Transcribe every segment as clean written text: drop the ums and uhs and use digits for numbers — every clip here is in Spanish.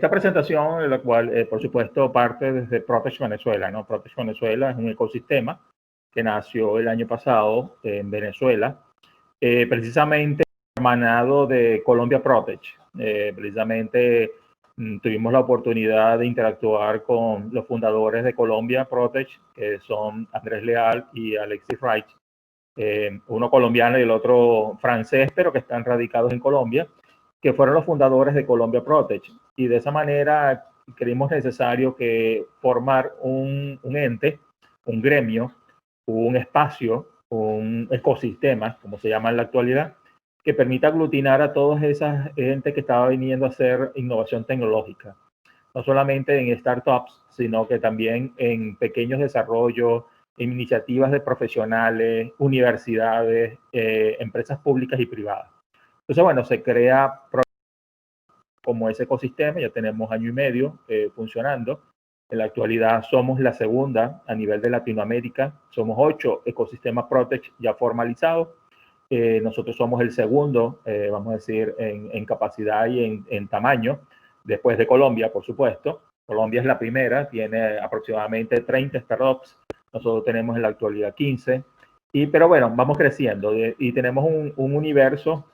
Esta presentación, en la cual, por supuesto, parte desde Protege Venezuela, ¿no? Protege Venezuela es un ecosistema que nació el año pasado en Venezuela, precisamente hermanado de Colombia Protege. Precisamente tuvimos la oportunidad de interactuar con los fundadores de Colombia Protege, que son Andrés Leal y Alexis Wright, uno colombiano y el otro francés, pero que están radicados en Colombia, que fueron los fundadores de Colombia Protege. Y de esa manera creímos necesario que formar un ente, un gremio, un espacio, un ecosistema, como se llama en la actualidad, que permita aglutinar a todas esas gente que estaba viniendo a hacer innovación tecnológica. No solamente en startups, sino que también en pequeños desarrollos, en iniciativas de profesionales, universidades, empresas públicas y privadas. Entonces, bueno, se crea como ese ecosistema, ya tenemos año y medio funcionando. En la actualidad somos la segunda a nivel de Latinoamérica, somos 8 ecosistemas Protege ya formalizados. Nosotros somos el segundo, vamos a decir, en capacidad y en tamaño, después de Colombia, por supuesto. Colombia es la primera, tiene aproximadamente 30 startups, nosotros tenemos en la actualidad 15, pero bueno, vamos creciendo y tenemos un universo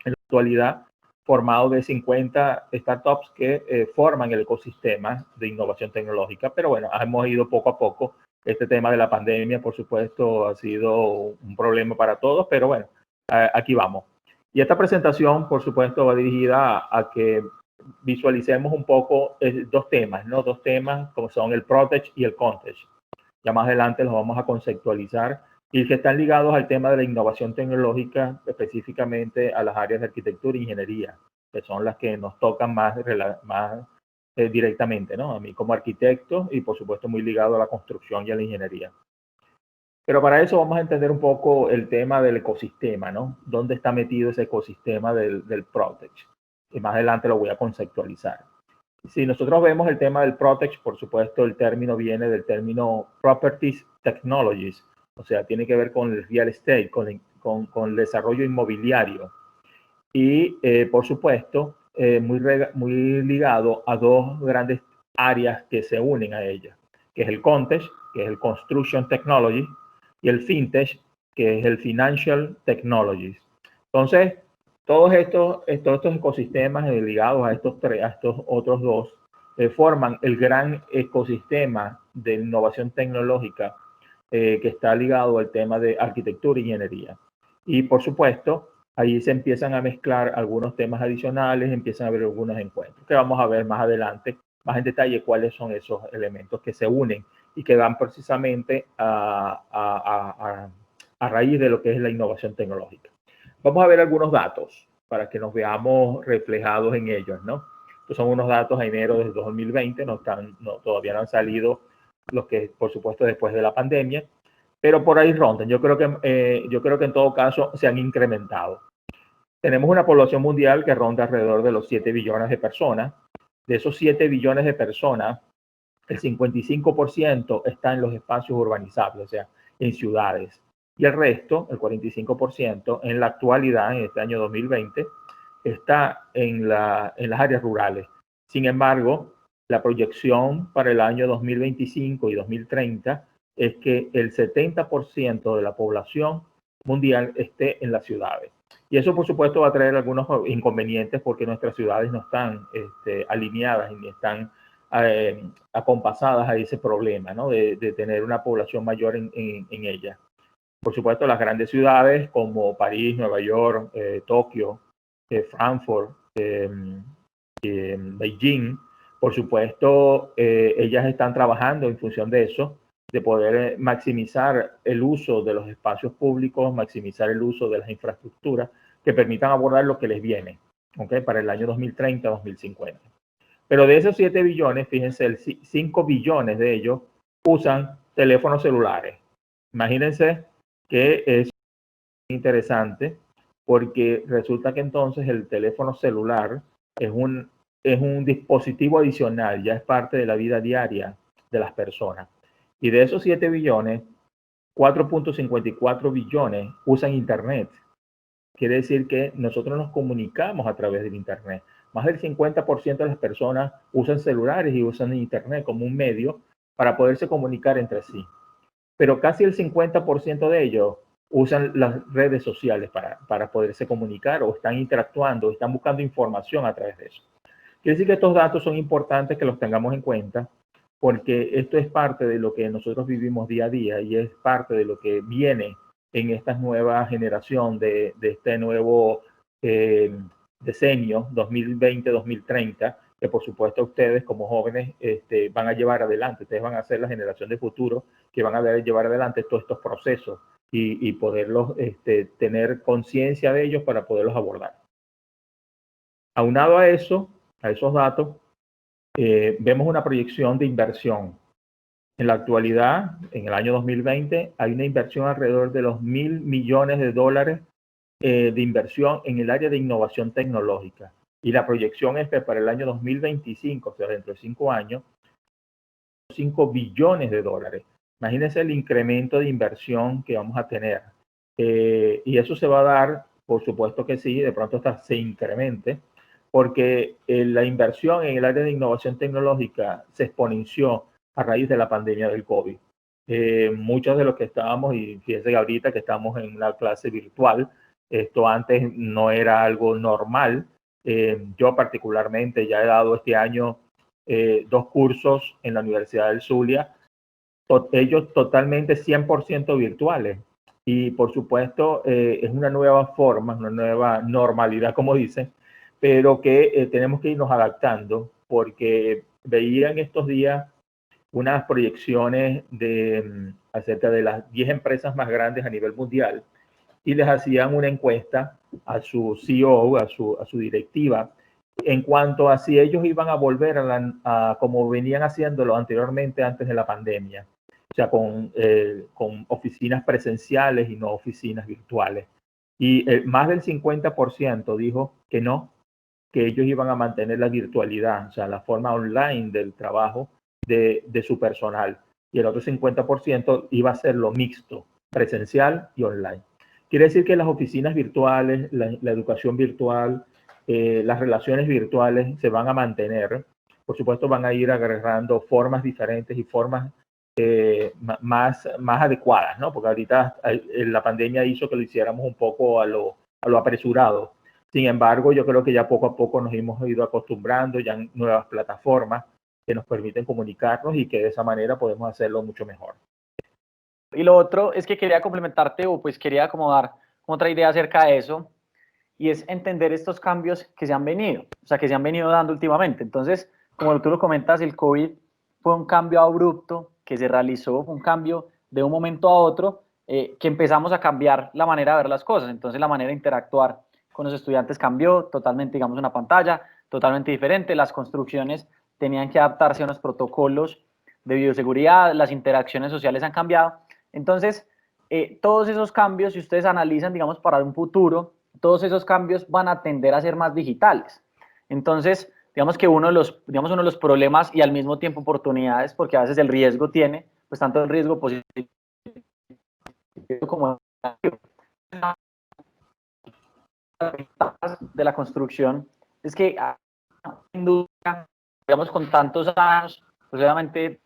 en la actualidad formado de 50 startups que forman el ecosistema de innovación tecnológica. Pero bueno, hemos ido poco a poco. Este tema de la pandemia, por supuesto, ha sido un problema para todos, pero bueno, aquí vamos. Y esta presentación, por supuesto, va dirigida a que visualicemos un poco dos temas, ¿no? Dos temas como son el Protege y el Contege. Ya más adelante los vamos a conceptualizar y que están ligados al tema de la innovación tecnológica, específicamente a las áreas de arquitectura e ingeniería, que son las que nos tocan más directamente, ¿no? A mí como arquitecto y por supuesto muy ligado a la construcción y a la ingeniería. Pero para eso vamos a entender un poco el tema del ecosistema, ¿no? ¿Dónde está metido ese ecosistema del Protege? Y más adelante lo voy a conceptualizar. Si nosotros vemos el tema del Protege, por supuesto el término viene del término Properties Technologies, o sea, tiene que ver con el real estate, con el desarrollo inmobiliario. Y por supuesto, muy ligado a dos grandes áreas que se unen a ella, que es el Contege, que es el Construction Technology, y el Fintech, que es el Financial Technologies. Entonces, todos estos ecosistemas ligados a estos otros dos forman el gran ecosistema de innovación tecnológica que está ligado al tema de arquitectura e ingeniería. Y por supuesto, ahí se empiezan a mezclar algunos temas adicionales, empiezan a haber algunos encuentros, que vamos a ver más adelante, más en detalle cuáles son esos elementos que se unen y que van precisamente a raíz de lo que es la innovación tecnológica. Vamos a ver algunos datos para que nos veamos reflejados en ellos, ¿no? Estos son unos datos a enero de 2020, todavía no han salido los que, por supuesto, después de la pandemia, pero por ahí rondan. Yo creo que en todo caso se han incrementado. Tenemos una población mundial que ronda alrededor de los 7 billones de personas. De esos 7 billones de personas, el 55% está en los espacios urbanizables, o sea, en ciudades. Y el resto, el 45%, en la actualidad, en este año 2020, está en las áreas rurales. Sin embargo, la proyección para el año 2025 y 2030 es que el 70% de la población mundial esté en las ciudades. Y eso, por supuesto, va a traer algunos inconvenientes porque nuestras ciudades no están alineadas ni están acompasadas a ese problema, ¿no? de tener una población mayor en ellas. Por supuesto, las grandes ciudades como París, Nueva York, Tokio, Frankfurt, Beijing, por supuesto, ellas están trabajando en función de eso, de poder maximizar el uso de los espacios públicos, maximizar el uso de las infraestructuras que permitan abordar lo que les viene, ¿okay? Para el año 2030-2050. Pero de esos 7 billones, fíjense, 5 billones de ellos usan teléfonos celulares. Imagínense que es interesante porque resulta que entonces el teléfono celular es un dispositivo adicional, ya es parte de la vida diaria de las personas. Y de esos 7 billones, 4.54 billones usan Internet. Quiere decir que nosotros nos comunicamos a través del Internet. Más del 50% de las personas usan celulares y usan Internet como un medio para poderse comunicar entre sí. Pero casi el 50% de ellos usan las redes sociales para poderse comunicar o están interactuando, o están buscando información a través de eso. Quiere decir que estos datos son importantes que los tengamos en cuenta porque esto es parte de lo que nosotros vivimos día a día y es parte de lo que viene en esta nueva generación de este nuevo decenio 2020-2030, que por supuesto ustedes como jóvenes van a llevar adelante, ustedes van a ser la generación de futuro que van a llevar adelante todos estos procesos y poderlos tener conciencia de ellos para poderlos abordar. Aunado a eso, a esos datos, vemos una proyección de inversión. En la actualidad, en el año 2020, hay una inversión alrededor de los $1.000 millones de inversión en el área de innovación tecnológica. Y la proyección es que para el año 2025, o sea, dentro de 5 años, $5 billones. Imagínense el incremento de inversión que vamos a tener. Y eso se va a dar, por supuesto que sí, de pronto hasta se incremente, porque la inversión en el área de innovación tecnológica se exponenció a raíz de la pandemia del COVID. Muchos de los que estábamos, y fíjense que ahorita que estamos en una clase virtual, esto antes no era algo normal. Yo particularmente ya he dado este año 2 cursos en la Universidad del Zulia, ellos totalmente 100% virtuales. Y por supuesto es una nueva forma, una nueva normalidad, como dicen, pero que tenemos que irnos adaptando porque veía en estos días unas proyecciones acerca de las 10 empresas más grandes a nivel mundial y les hacían una encuesta a su CEO, a su directiva, en cuanto a si ellos iban a volver a como venían haciéndolo anteriormente antes de la pandemia, o sea, con oficinas presenciales y no oficinas virtuales. Y más del 50% dijo que no, que ellos iban a mantener la virtualidad, o sea, la forma online del trabajo de su personal. Y el otro 50% iba a ser lo mixto, presencial y online. Quiere decir que las oficinas virtuales, la educación virtual, las relaciones virtuales se van a mantener. Por supuesto, van a ir agarrando formas diferentes y formas más adecuadas, ¿no? Porque ahorita la pandemia hizo que lo hiciéramos un poco a lo apresurado. Sin embargo, yo creo que ya poco a poco nos hemos ido acostumbrando, ya en nuevas plataformas que nos permiten comunicarnos y que de esa manera podemos hacerlo mucho mejor. Y lo otro es que quería complementarte o pues quería como dar otra idea acerca de eso y es entender estos cambios que se han venido, o sea, que se han venido dando últimamente. Entonces, como tú lo comentas, el COVID fue un cambio abrupto que se realizó, fue un cambio de un momento a otro que empezamos a cambiar la manera de ver las cosas. Entonces, la manera de interactuar con los estudiantes cambió totalmente, digamos, una pantalla totalmente diferente. Las construcciones tenían que adaptarse a unos protocolos de bioseguridad, las interacciones sociales han cambiado. Entonces, todos esos cambios, si ustedes analizan, digamos, para un futuro, todos esos cambios van a tender a ser más digitales. Entonces, digamos que uno de los problemas y al mismo tiempo oportunidades, porque a veces el riesgo tiene, pues tanto el riesgo positivo como de la construcción, es que digamos, con tantos años, pues obviamente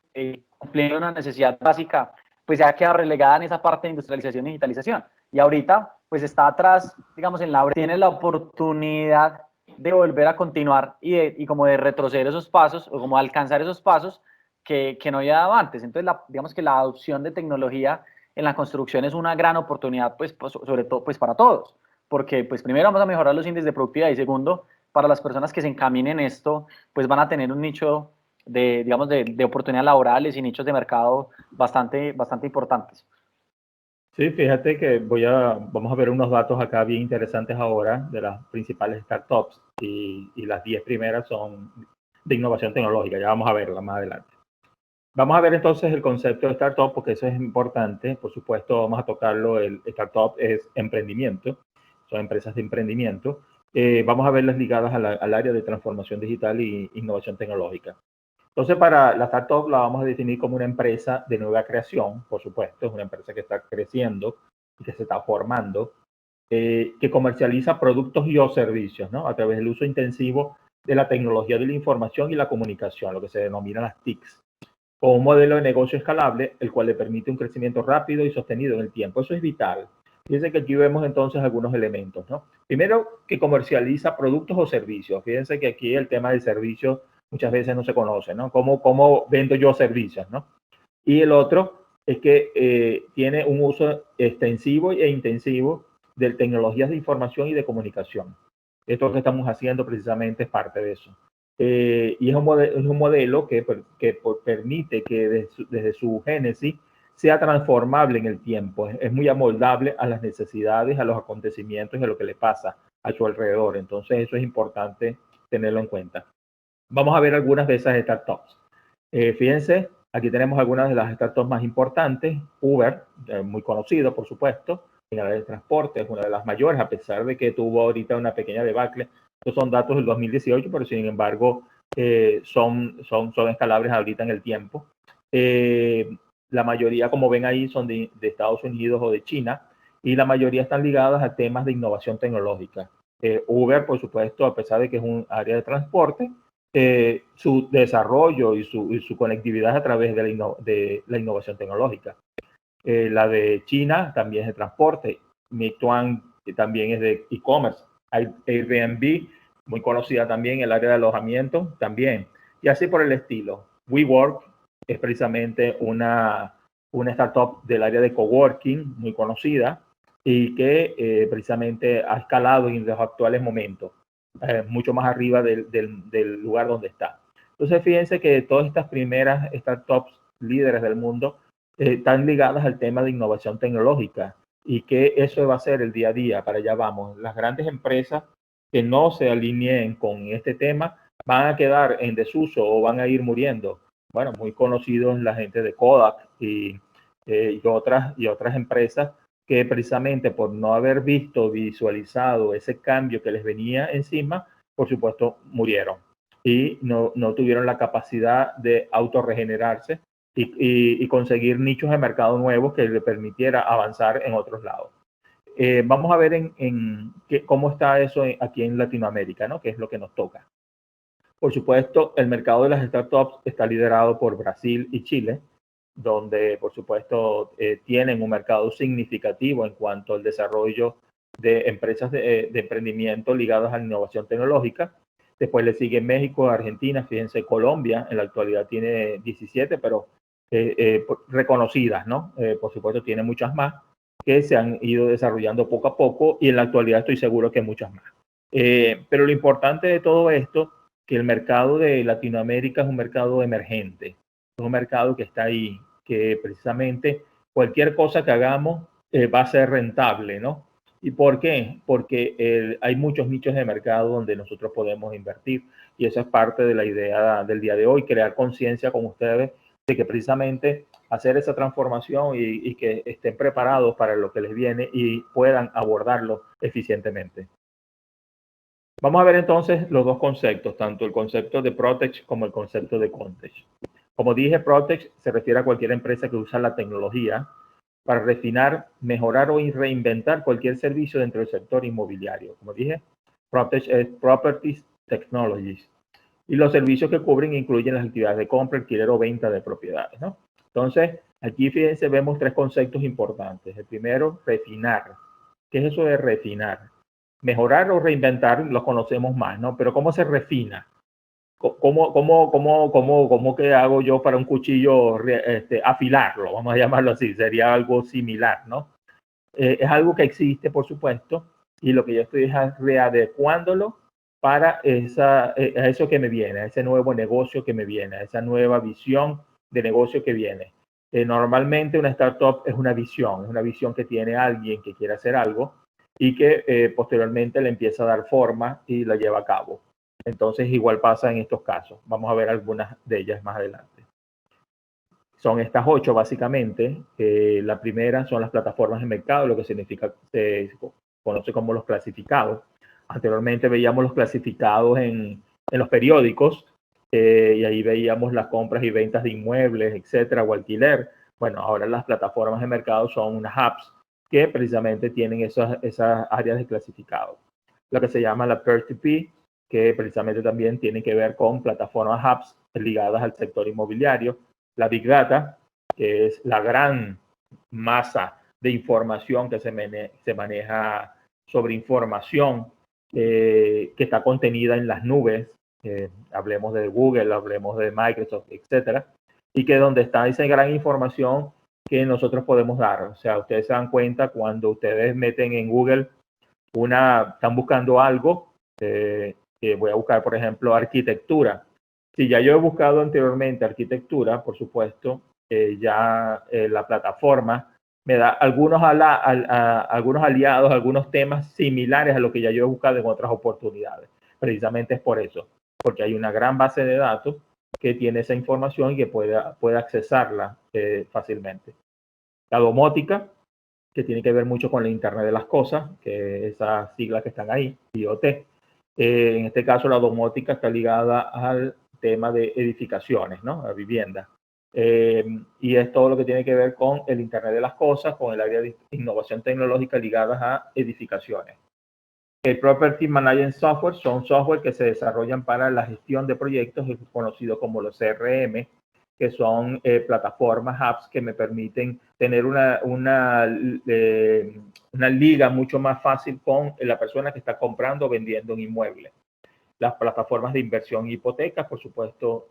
cumpliendo una necesidad básica, pues ya ha quedado relegada en esa parte de industrialización y digitalización. Y ahorita, pues está atrás, digamos, tiene la oportunidad de volver a continuar y como de retroceder esos pasos o como alcanzar esos pasos que no había dado antes. Entonces, digamos que la adopción de tecnología en la construcción es una gran oportunidad, pues sobre todo pues para todos, porque pues primero vamos a mejorar los índices de productividad y segundo, para las personas que se encaminen venisto, pues van a tener un nicho de, digamos, de oportunidades laborales y nichos de mercado bastante importantes. Sí, fíjate que vamos a ver unos datos acá bien interesantes ahora de las principales startups y las 10 primeras son de innovación tecnológica. Ya vamos a verlas más adelante. Vamos a ver entonces el concepto de startup porque eso es importante. Por supuesto, vamos a tocarlo. El startup es emprendimiento, son empresas de emprendimiento. Vamos a verlas ligadas al área de transformación digital e innovación tecnológica. Entonces, para la startup la vamos a definir como una empresa de nueva creación, por supuesto, es una empresa que está creciendo y que se está formando, que comercializa productos y o servicios, ¿no? A través del uso intensivo de la tecnología de la información y la comunicación, lo que se denomina las TICs, con un modelo de negocio escalable, el cual le permite un crecimiento rápido y sostenido en el tiempo. Eso es vital. Fíjense que aquí vemos entonces algunos elementos, ¿no? Primero, que comercializa productos o servicios. Fíjense que aquí el tema del servicio muchas veces no se conoce, ¿no? ¿Cómo vendo yo servicios, ¿no? Y el otro es que tiene un uso extensivo e intensivo de tecnologías de información y de comunicación. Esto que estamos haciendo precisamente es parte de eso. Y es un modelo que permite que desde su génesis sea transformable en el tiempo. Es muy amoldable a las necesidades, a los acontecimientos y a lo que le pasa a su alrededor. Entonces eso es importante tenerlo en cuenta. Vamos a ver algunas de esas startups. Fíjense, aquí tenemos algunas de las startups más importantes. Uber, muy conocido, por supuesto, en el área de transporte, es una de las mayores, a pesar de que tuvo ahorita una pequeña debacle. Estos son datos del 2018, pero sin embargo son escalables ahorita en el tiempo. La mayoría, como ven ahí, son de Estados Unidos o de China, y la mayoría están ligadas a temas de innovación tecnológica. Uber, por supuesto, a pesar de que es un área de transporte, su desarrollo y su conectividad a través de la innovación tecnológica. La de China también es de transporte. Meituan también es de e-commerce. Airbnb, muy conocida también en el área de alojamiento, también. Y así por el estilo. WeWork es precisamente una startup del área de coworking, muy conocida, y que precisamente ha escalado en los actuales momentos, mucho más arriba del lugar donde está. Entonces, fíjense que todas estas primeras startups líderes del mundo están ligadas al tema de innovación tecnológica, y que eso va a ser el día a día. Para allá vamos. Las grandes empresas que no se alineen con este tema van a quedar en desuso o van a ir muriendo. Bueno, muy conocidos la gente de Kodak y otras empresas que precisamente por no haber visualizado ese cambio que les venía encima, por supuesto, murieron y no tuvieron la capacidad de autorregenerarse y conseguir nichos de mercado nuevos que le permitiera avanzar en otros lados. Vamos a ver cómo está eso aquí en Latinoamérica, ¿no? Que es lo que nos toca. Por supuesto, el mercado de las startups está liderado por Brasil y Chile, donde, por supuesto, tienen un mercado significativo en cuanto al desarrollo de empresas de emprendimiento ligadas a la innovación tecnológica. Después le sigue México, Argentina, fíjense, Colombia, en la actualidad tiene 17, pero reconocidas, ¿no? Por supuesto, tiene muchas más que se han ido desarrollando poco a poco, y en la actualidad estoy seguro que muchas más. Pero lo importante de todo esto, que el mercado de Latinoamérica es un mercado emergente, es un mercado que está ahí, que precisamente cualquier cosa que hagamos va a ser rentable, ¿no? ¿Y por qué? Porque hay muchos nichos de mercado donde nosotros podemos invertir, y esa es parte de la idea del día de hoy, crear conciencia con ustedes de que precisamente hacer esa transformación y que estén preparados para lo que les viene y puedan abordarlo eficientemente. Vamos a ver entonces los dos conceptos, tanto el concepto de Protech como el concepto de Contech. Como dije, Protech se refiere a cualquier empresa que usa la tecnología para refinar, mejorar o reinventar cualquier servicio dentro del sector inmobiliario. Como dije, Protech es Properties Technologies. Y los servicios que cubren incluyen las actividades de compra, alquiler o venta de propiedades, ¿no? Entonces, aquí fíjense, vemos tres conceptos importantes. El primero, refinar. ¿Qué es eso de refinar? Mejorar o reinventar los conocemos más, ¿no? Pero ¿cómo se refina? ¿Cómo que hago yo para un cuchillo afilarlo? Vamos a llamarlo así. Sería algo similar, ¿no? Es algo que existe, por supuesto, y lo que yo estoy es readecuándolo para a eso que me viene, a ese nuevo negocio que me viene, a esa nueva visión de negocio que viene. Normalmente una startup es una visión que tiene alguien que quiere hacer algo y que posteriormente le empieza a dar forma y la lleva a cabo. Entonces igual pasa en estos casos. Vamos a ver algunas de ellas más adelante. Son estas 8 básicamente. La primera son las plataformas de mercado, lo que significa, se conoce como los clasificados. Anteriormente veíamos los clasificados en los periódicos, y ahí veíamos las compras y ventas de inmuebles, etcétera, o alquiler. Bueno, ahora las plataformas de mercado son unas apps que precisamente tienen esas áreas de clasificado. Lo que se llama la peer-to-peer que precisamente también tienen que ver con plataformas hubs ligadas al sector inmobiliario, la Big Data, que es la gran masa de información que se maneja sobre información que está contenida en las nubes, hablemos de Google, hablemos de Microsoft, etcétera, y que donde está esa gran información que nosotros podemos dar. O sea, ustedes se dan cuenta cuando ustedes meten en Google están buscando algo, que voy a buscar, por ejemplo, arquitectura. Si ya yo he buscado anteriormente arquitectura, por supuesto, ya la plataforma me da algunos aliados, algunos temas similares a lo que ya yo he buscado en otras oportunidades. Precisamente es por eso, porque hay una gran base de datos que tiene esa información y que puede accesarla fácilmente. La domótica, que tiene que ver mucho con la Internet de las Cosas, que esas siglas que están ahí, IoT. En este caso, la domótica está ligada al tema de edificaciones, ¿no? A vivienda. Y es todo lo que tiene que ver con el Internet de las Cosas, con el área de innovación tecnológica ligadas a edificaciones. El Property Management Software son software que se desarrollan para la gestión de proyectos, conocidos como los CRM, que son plataformas, apps que me permiten tener una liga mucho más fácil con la persona que está comprando o vendiendo un inmueble. Las plataformas de inversión y hipotecas, por supuesto,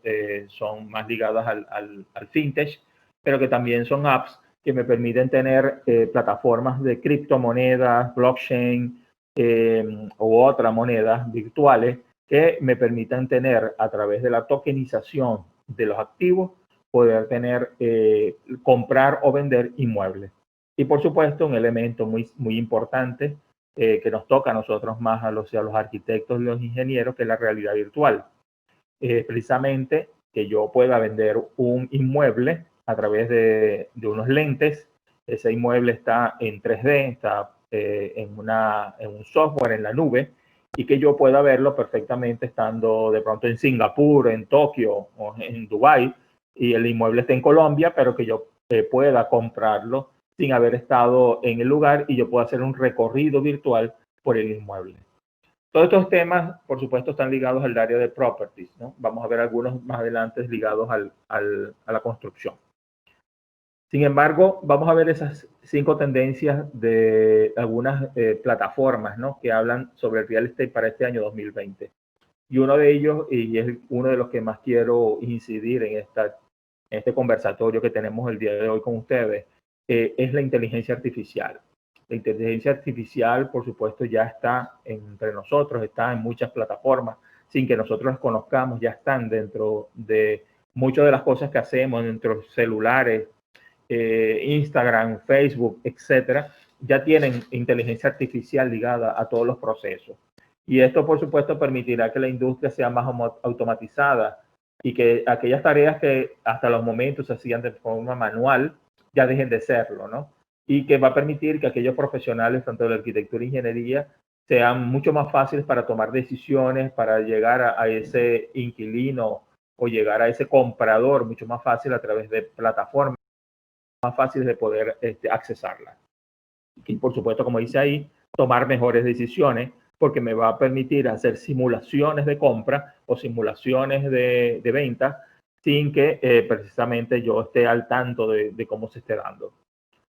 son más ligadas al fintech, pero que también son apps que me permiten tener plataformas de criptomonedas, blockchain u otras monedas virtuales que me permitan tener, a través de la tokenización de los activos, poder tener, comprar o vender inmuebles. Y por supuesto, un elemento muy importante que nos toca a nosotros más, a los arquitectos y los ingenieros, que es la realidad virtual. Precisamente que yo pueda vender un inmueble a través de unos lentes. Ese inmueble está en 3D, está en un software en la nube, y que yo pueda verlo perfectamente estando de pronto en Singapur, en Tokio o en Dubái, y el inmueble está en Colombia, pero que yo pueda comprarlo sin haber estado en el lugar, y yo puedo hacer un recorrido virtual por el inmueble. Todos estos temas, por supuesto, están ligados al área de properties, ¿no? Vamos a ver algunos más adelante ligados a la construcción. Sin embargo, vamos a ver esas 5 tendencias de algunas plataformas, ¿no?, que hablan sobre el real estate para este año 2020. Y uno de ellos, y es uno de los que más quiero incidir en este conversatorio que tenemos el día de hoy con ustedes, es la inteligencia artificial. La inteligencia artificial, por supuesto, ya está entre nosotros, está en muchas plataformas, sin que nosotros las conozcamos, ya están dentro de muchas de las cosas que hacemos, dentro de nuestros celulares, Instagram, Facebook, etcétera, ya tienen inteligencia artificial ligada a todos los procesos. Y esto, por supuesto, permitirá que la industria sea más automatizada y que aquellas tareas que hasta los momentos se hacían de forma manual ya dejen de serlo, ¿no? Y que va a permitir que aquellos profesionales, tanto de la arquitectura e ingeniería, sean mucho más fáciles para tomar decisiones, para llegar a ese inquilino o llegar a ese comprador mucho más fácil a través de plataformas más fáciles de poder accesarla. Y por supuesto, como dice ahí, tomar mejores decisiones, porque me va a permitir hacer simulaciones de compra o simulaciones de venta sin que precisamente yo esté al tanto de cómo se esté dando.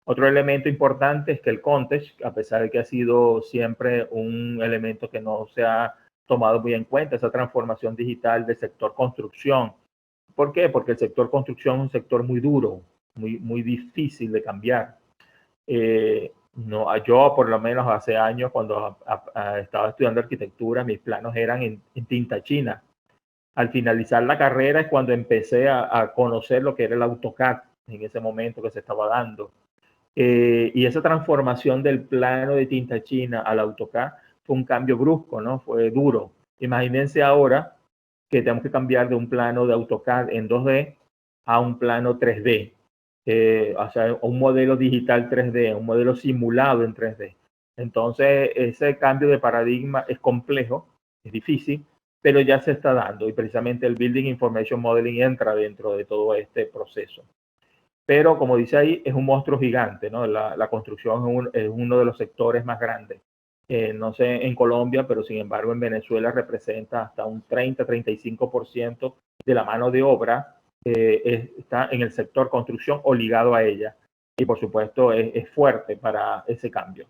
Otro elemento importante es que el context, a pesar de que ha sido siempre un elemento que no se ha tomado muy en cuenta, esa transformación digital del sector construcción. ¿Por qué? Porque el sector construcción es un sector muy duro, muy difícil de cambiar. No, yo por lo menos hace años, cuando estaba estudiando arquitectura, mis planos eran en tinta china. Al finalizar la carrera es cuando empecé a conocer lo que era el AutoCAD en ese momento que se estaba dando. Y esa transformación del plano de tinta china al AutoCAD fue un cambio brusco, ¿no? Fue duro. Imagínense ahora que tenemos que cambiar de un plano de AutoCAD en 2D a un plano 3D. O sea, un modelo digital 3D, un modelo simulado en 3D. Entonces, ese cambio de paradigma es complejo, es difícil, pero ya se está dando, y precisamente el Building Information Modeling entra dentro de todo este proceso. Pero, como dice ahí, es un monstruo gigante, ¿no? La construcción es uno de los sectores más grandes. no sé en Colombia, pero sin embargo en Venezuela representa hasta un 30-35% de la mano de obra está en el sector construcción o ligado a ella. Y por supuesto es fuerte para ese cambio.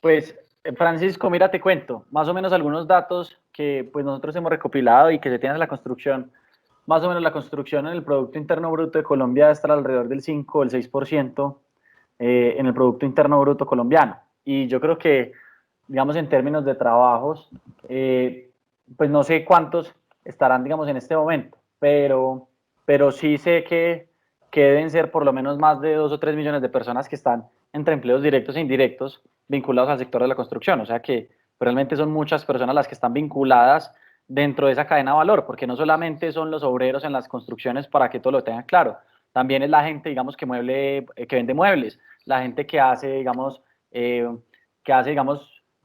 Pues, Francisco, mira, te cuento más o menos algunos datos que pues nosotros hemos recopilado y que se tienen en la construcción. Más o menos la construcción en el Producto Interno Bruto de Colombia está alrededor del 5 o el 6% en el Producto Interno Bruto colombiano. Y yo creo que, digamos, en términos de trabajos, pues no sé cuántos estarán, digamos, en este momento, pero sí sé que deben ser por lo menos más de 2 o 3 millones de personas que están entre empleos directos e indirectos vinculados al sector de la construcción. O sea que realmente son muchas personas las que están vinculadas dentro de esa cadena de valor, porque no solamente son los obreros en las construcciones, para que todo lo tengan claro, también es la gente, digamos, que vende muebles, la gente que hace, digamos,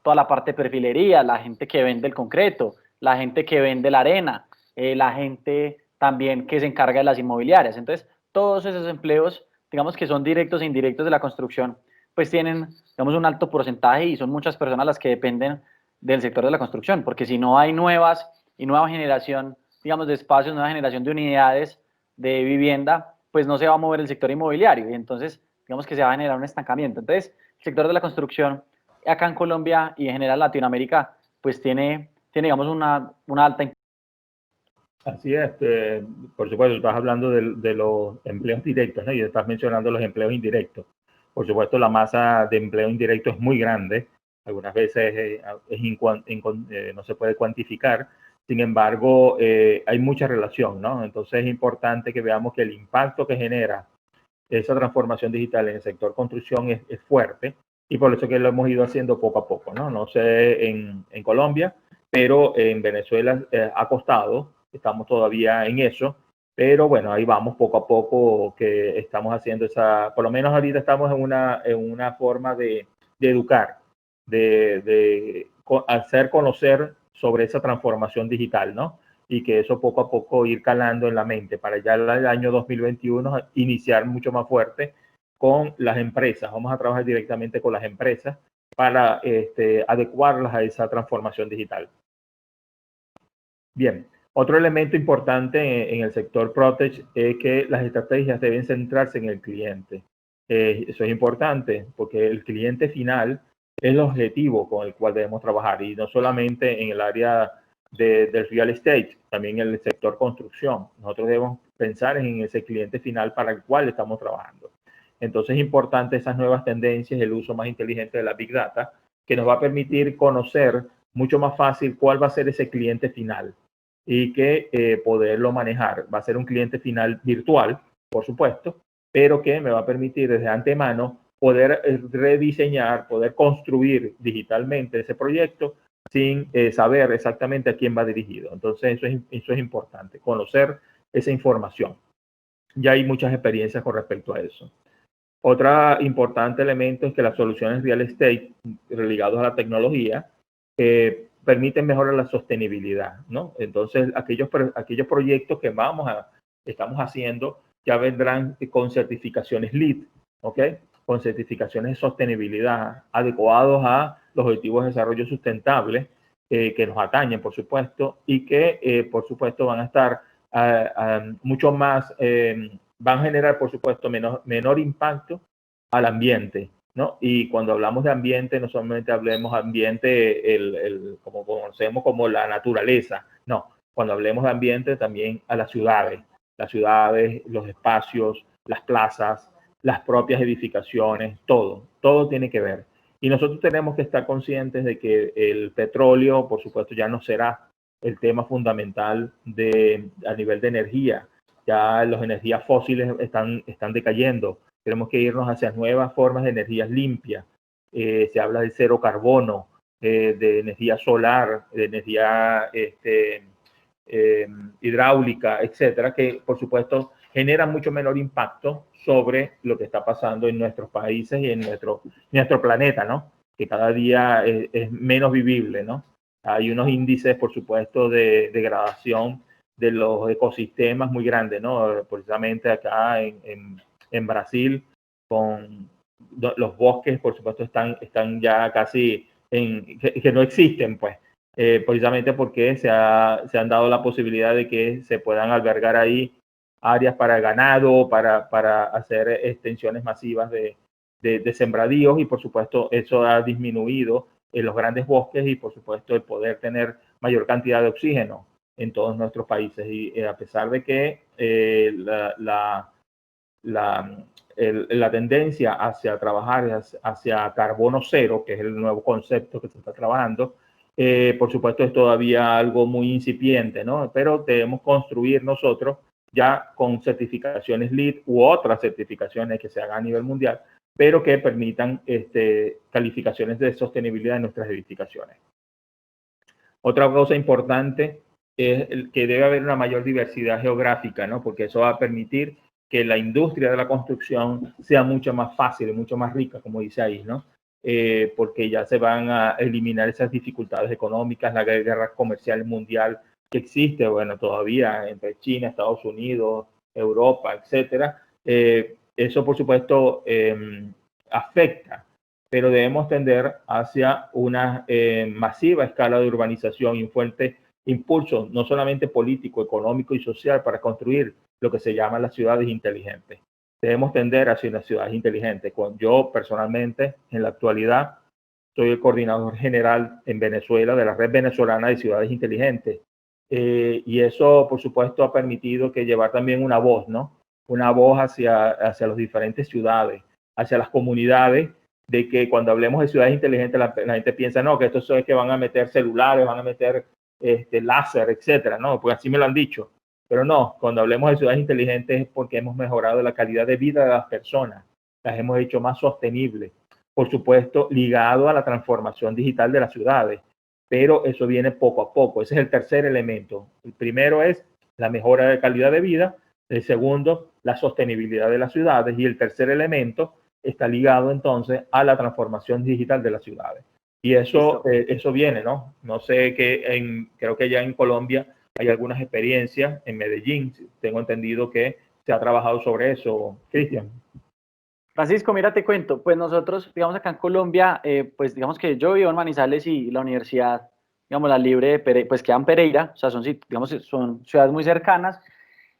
toda la parte de perfilería, la gente que vende el concreto, la gente que vende la arena, la gente también que se encarga de las inmobiliarias. Entonces, todos esos empleos, digamos, que son directos e indirectos de la construcción, pues tienen, digamos, un alto porcentaje y son muchas personas las que dependen del sector de la construcción, porque si no hay nueva generación, digamos, de espacios, nueva generación de unidades de vivienda, pues no se va a mover el sector inmobiliario y entonces, digamos que se va a generar un estancamiento. Entonces, el sector de la construcción acá en Colombia y en general Latinoamérica, pues tiene digamos, una alta importancia. Así es, por supuesto, estás hablando de los empleos directos, ¿no? Y estás mencionando los empleos indirectos. Por supuesto, la masa de empleo indirecto es muy grande, algunas veces no se puede cuantificar, sin embargo, hay mucha relación, ¿no? Entonces es importante que veamos que el impacto que genera esa transformación digital en el sector construcción es fuerte y por eso que lo hemos ido haciendo poco a poco, ¿no? No sé en Colombia, pero en Venezuela ha costado, estamos todavía en eso, pero bueno, ahí vamos poco a poco que estamos haciendo por lo menos ahorita estamos en una forma de educar, de hacer conocer sobre esa transformación digital, ¿no? Y que eso poco a poco ir calando en la mente para ya el año 2021 iniciar mucho más fuerte con las empresas. Vamos a trabajar directamente con las empresas para adecuarlas a esa transformación digital. Bien, otro elemento importante en el sector Protech es que las estrategias deben centrarse en el cliente. Eso es importante porque el cliente final es el objetivo con el cual debemos trabajar y no solamente en el área del real estate, también en el sector construcción. Nosotros debemos pensar en ese cliente final para el cual estamos trabajando. Entonces es importante esas nuevas tendencias, el uso más inteligente de la Big Data, que nos va a permitir conocer mucho más fácil cuál va a ser ese cliente final y que poderlo manejar. Va a ser un cliente final virtual, por supuesto, pero que me va a permitir desde antemano poder rediseñar, poder construir digitalmente ese proyecto sin saber exactamente a quién va dirigido. Entonces eso es importante, conocer esa información. Ya hay muchas experiencias con respecto a eso. Otro importante elemento es que las soluciones real estate ligadas a la tecnología permiten mejorar la sostenibilidad, ¿no? Entonces, aquellos proyectos que estamos haciendo ya vendrán con certificaciones LEED, ¿ok? Con certificaciones de sostenibilidad adecuados a los objetivos de desarrollo sustentable que nos atañen, por supuesto, y que, por supuesto, van a estar mucho más, van a generar, por supuesto, menor impacto al ambiente, ¿no? Y cuando hablamos de ambiente, no solamente hablemos de ambiente como conocemos como la naturaleza, no. Cuando hablemos de ambiente, también a las ciudades, los espacios, las plazas, las propias edificaciones, todo tiene que ver. Y nosotros tenemos que estar conscientes de que el petróleo, por supuesto, ya no será el tema fundamental a nivel de energía. Ya las energías fósiles están decayendo. Tenemos que irnos hacia nuevas formas de energías limpias. Se habla de cero carbono, de energía solar, de energía hidráulica, etcétera, que por supuesto generan mucho menor impacto sobre lo que está pasando en nuestros países y en nuestro planeta, ¿no? Que cada día es menos vivible, ¿no? Hay unos índices, por supuesto, de degradación de los ecosistemas muy grandes, ¿no? Precisamente acá en Brasil, con los bosques, por supuesto, están ya casi que no existen, pues, precisamente porque se han dado la posibilidad de que se puedan albergar ahí áreas para ganado, para hacer extensiones masivas de sembradíos, y por supuesto eso ha disminuido en los grandes bosques y por supuesto el poder tener mayor cantidad de oxígeno en todos nuestros países. Y a pesar de que la tendencia hacia trabajar hacia carbono cero, que es el nuevo concepto que se está trabajando, por supuesto es todavía algo muy incipiente, ¿no? Pero debemos construir nosotros ya con certificaciones LEED u otras certificaciones que se hagan a nivel mundial, pero que permitan calificaciones de sostenibilidad en nuestras edificaciones. Otra cosa importante es que debe haber una mayor diversidad geográfica, ¿no? Porque eso va a permitir que la industria de la construcción sea mucho más fácil y mucho más rica, como dice ahí, ¿no? Porque ya se van a eliminar esas dificultades económicas, la guerra comercial mundial que existe, bueno, todavía entre China, Estados Unidos, Europa, etcétera. Eso, por supuesto, afecta, pero debemos tender hacia una masiva escala de urbanización y un fuerte impulso, no solamente político, económico y social, para construir lo que se llama las ciudades inteligentes. Debemos tender hacia unas ciudades inteligentes. Yo personalmente, en la actualidad, soy el coordinador general en Venezuela de la Red Venezolana de Ciudades Inteligentes. Y eso, por supuesto, ha permitido que llevar también una voz, ¿no? Una voz hacia las diferentes ciudades, hacia las comunidades, de que cuando hablemos de ciudades inteligentes, la gente piensa, no, que esto es que van a meter celulares, van a meter láser, etcétera, ¿no? Pues así me lo han dicho. Pero no, cuando hablemos de ciudades inteligentes es porque hemos mejorado la calidad de vida de las personas, las hemos hecho más sostenibles, por supuesto, ligado a la transformación digital de las ciudades, pero eso viene poco a poco. Ese es el tercer elemento. El primero es la mejora de calidad de vida, el segundo, la sostenibilidad de las ciudades, y el tercer elemento está ligado entonces a la transformación digital de las ciudades. Y eso viene, ¿no? No sé, creo que ya en Colombia hay algunas experiencias, en Medellín tengo entendido que se ha trabajado sobre eso. Cristian. Francisco, mira, te cuento, pues nosotros, digamos, acá en Colombia, pues digamos que yo vivo en Manizales y la universidad, digamos, la Libre de Pereira, pues queda en Pereira, o sea, digamos, son ciudades muy cercanas,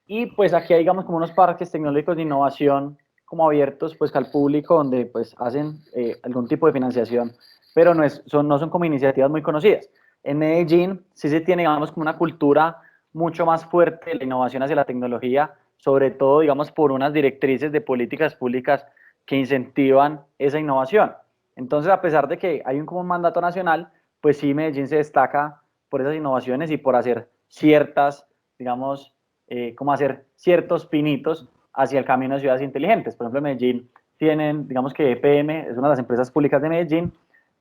y pues aquí hay, digamos, como unos parques tecnológicos de innovación como abiertos, pues al público, donde pues hacen algún tipo de financiación, pero no son como iniciativas muy conocidas. En Medellín sí se tiene, digamos, como una cultura mucho más fuerte de la innovación hacia la tecnología, sobre todo, digamos, por unas directrices de políticas públicas que incentivan esa innovación. Entonces, a pesar de que hay como un mandato nacional, pues sí, Medellín se destaca por esas innovaciones y por hacer ciertas, digamos, como hacer ciertos pinitos hacia el camino de ciudades inteligentes. Por ejemplo, en Medellín tienen, digamos que EPM, es una de las empresas públicas de Medellín,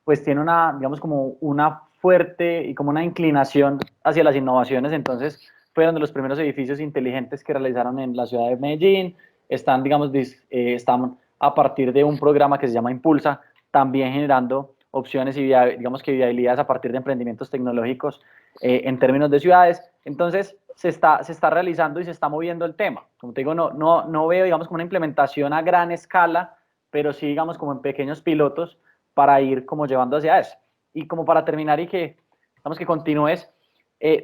pues tiene una, digamos, como una fuerte y como una inclinación hacia las innovaciones. Entonces, fueron de los primeros edificios inteligentes que realizaron en la ciudad de Medellín. Están, digamos, están a partir de un programa que se llama Impulsa, también generando opciones y, digamos, que viabilidades a partir de emprendimientos tecnológicos en términos de ciudades. Entonces, se está realizando y se está moviendo el tema. Como te digo, no veo, digamos, como una implementación a gran escala, pero sí, digamos, como en pequeños pilotos para ir como llevando hacia eso. Y como para terminar y que, digamos, que continúes,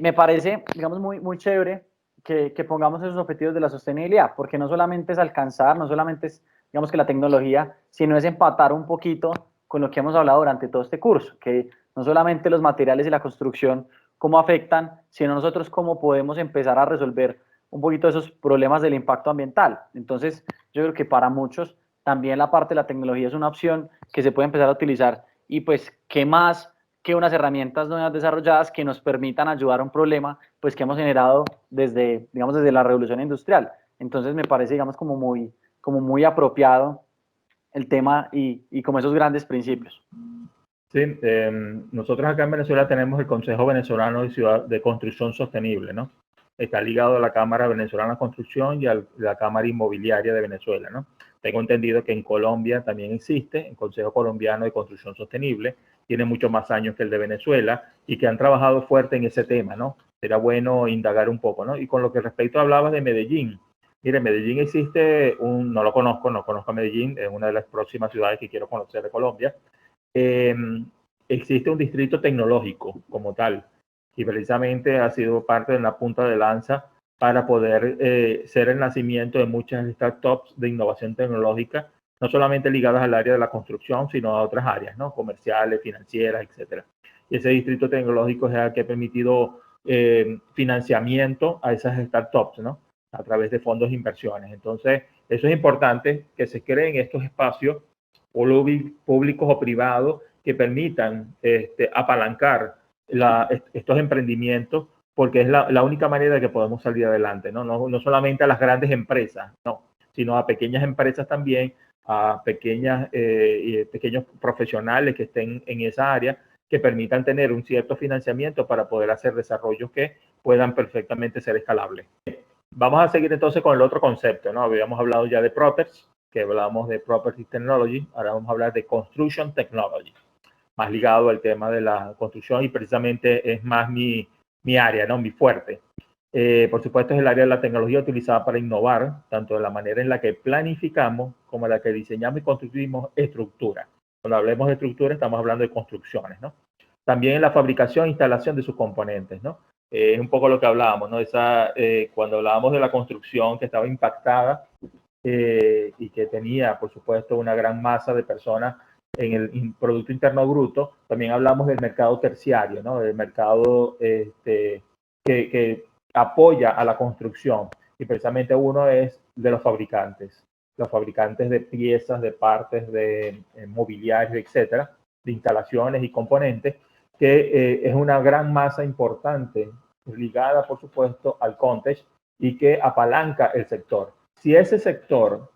me parece, digamos, muy chévere que pongamos esos objetivos de la sostenibilidad, porque no solamente es alcanzar, no solamente es, digamos, que la tecnología, sino es empatar un poquito con lo que hemos hablado durante todo este curso, que no solamente los materiales y la construcción cómo afectan, sino nosotros cómo podemos empezar a resolver un poquito esos problemas del impacto ambiental. Entonces, yo creo que para muchos también la parte de la tecnología es una opción que se puede empezar a utilizar, y pues, ¿qué más que unas herramientas nuevas desarrolladas que nos permitan ayudar a un problema pues que hemos generado desde, digamos, desde la revolución industrial? Entonces me parece, digamos, como muy apropiado el tema y como esos grandes principios. Sí, nosotros acá en Venezuela tenemos el Consejo Venezolano de Construcción Sostenible, ¿no? Está ligado a la Cámara Venezolana de Construcción y a la Cámara Inmobiliaria de Venezuela, ¿no? Tengo entendido que en Colombia también existe el Consejo Colombiano de Construcción Sostenible, tiene muchos más años que el de Venezuela y que han trabajado fuerte en ese tema, ¿no? Será bueno indagar un poco, ¿no? Y con lo que respecto hablabas de Medellín, Mire, en Medellín existe no lo conozco, no conozco a Medellín, es una de las próximas ciudades que quiero conocer de Colombia. Existe un distrito tecnológico como tal, y precisamente ha sido parte de la punta de lanza para poder ser el nacimiento de muchas startups de innovación tecnológica, no solamente ligadas al área de la construcción, sino a otras áreas, ¿no? Comerciales, financieras, etcétera. Y ese distrito tecnológico es el que ha permitido financiamiento a esas startups, ¿no? A través de fondos de inversiones. Entonces, eso es importante, que se creen estos espacios públicos o privados que permitan apalancar estos emprendimientos, porque es la única manera de que podemos salir adelante, ¿no? No solamente a las grandes empresas, no, sino a pequeñas empresas también, a pequeños profesionales que estén en esa área, que permitan tener un cierto financiamiento para poder hacer desarrollos que puedan perfectamente ser escalables. Vamos a seguir entonces con el otro concepto, ¿no? Habíamos hablado ya de Properties, que hablábamos de Property Technology, ahora vamos a hablar de Construction Technology, más ligado al tema de la construcción, y precisamente es más mi área, ¿no? Mi fuerte. Por supuesto, es el área de la tecnología utilizada para innovar, tanto de la manera en la que planificamos como en la que diseñamos y construimos estructuras. Cuando hablemos de estructuras, estamos hablando de construcciones, ¿no? También en la fabricación e instalación de sus componentes, ¿no? Es un poco lo que hablábamos, ¿no? Cuando hablábamos de la construcción que estaba impactada y que tenía, por supuesto, una gran masa de personas en el Producto Interno Bruto, también hablamos del mercado terciario, ¿no? Del mercado que apoya a la construcción, y precisamente uno es de los fabricantes de piezas, de partes, de mobiliario, etcétera, de instalaciones y componentes, que es una gran masa importante ligada, por supuesto, al context y que apalanca el sector. Si ese sector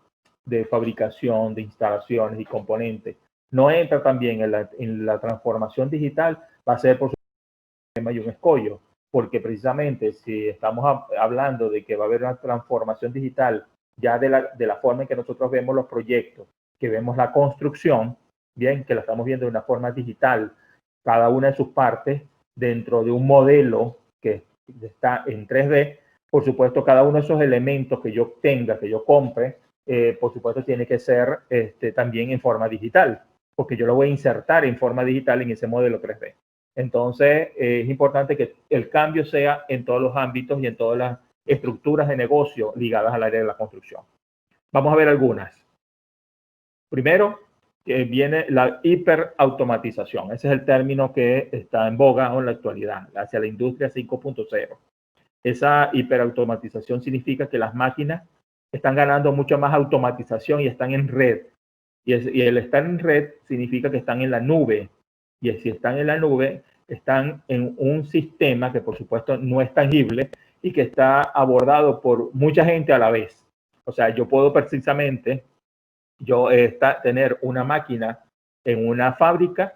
de fabricación, de instalaciones y componentes no entra también en la transformación digital, va a ser por supuesto un tema y un escollo, porque precisamente si estamos hablando de que va a haber una transformación digital ya de la forma en que nosotros vemos los proyectos, que vemos la construcción, bien, que la estamos viendo de una forma digital, cada una de sus partes dentro de un modelo que está en 3D, por supuesto, cada uno de esos elementos que yo tenga, que yo compre, por supuesto, tiene que ser también en forma digital, porque yo lo voy a insertar en forma digital en ese modelo 3D. Entonces, es importante que el cambio sea en todos los ámbitos y en todas las estructuras de negocio ligadas al área de la construcción. Vamos a ver algunas. Primero, viene la hiperautomatización. Ese es el término que está en boga en la actualidad, hacia la industria 5.0. Esa hiperautomatización significa que las máquinas están ganando mucho más automatización y están en red. Y el estar en red significa que están en la nube. Y si están en la nube, están en un sistema que por supuesto no es tangible y que está abordado por mucha gente a la vez. O sea, yo puedo precisamente tener una máquina en una fábrica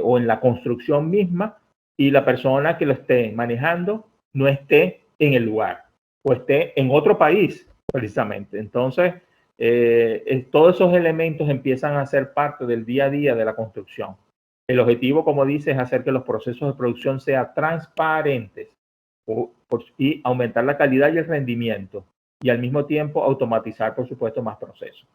o en la construcción misma, y la persona que lo esté manejando no esté en el lugar o esté en otro país precisamente. Entonces, todos esos elementos empiezan a ser parte del día a día de la construcción. El objetivo, como dice, es hacer que los procesos de producción sean transparentes y aumentar la calidad y el rendimiento, y al mismo tiempo automatizar, por supuesto, más procesos.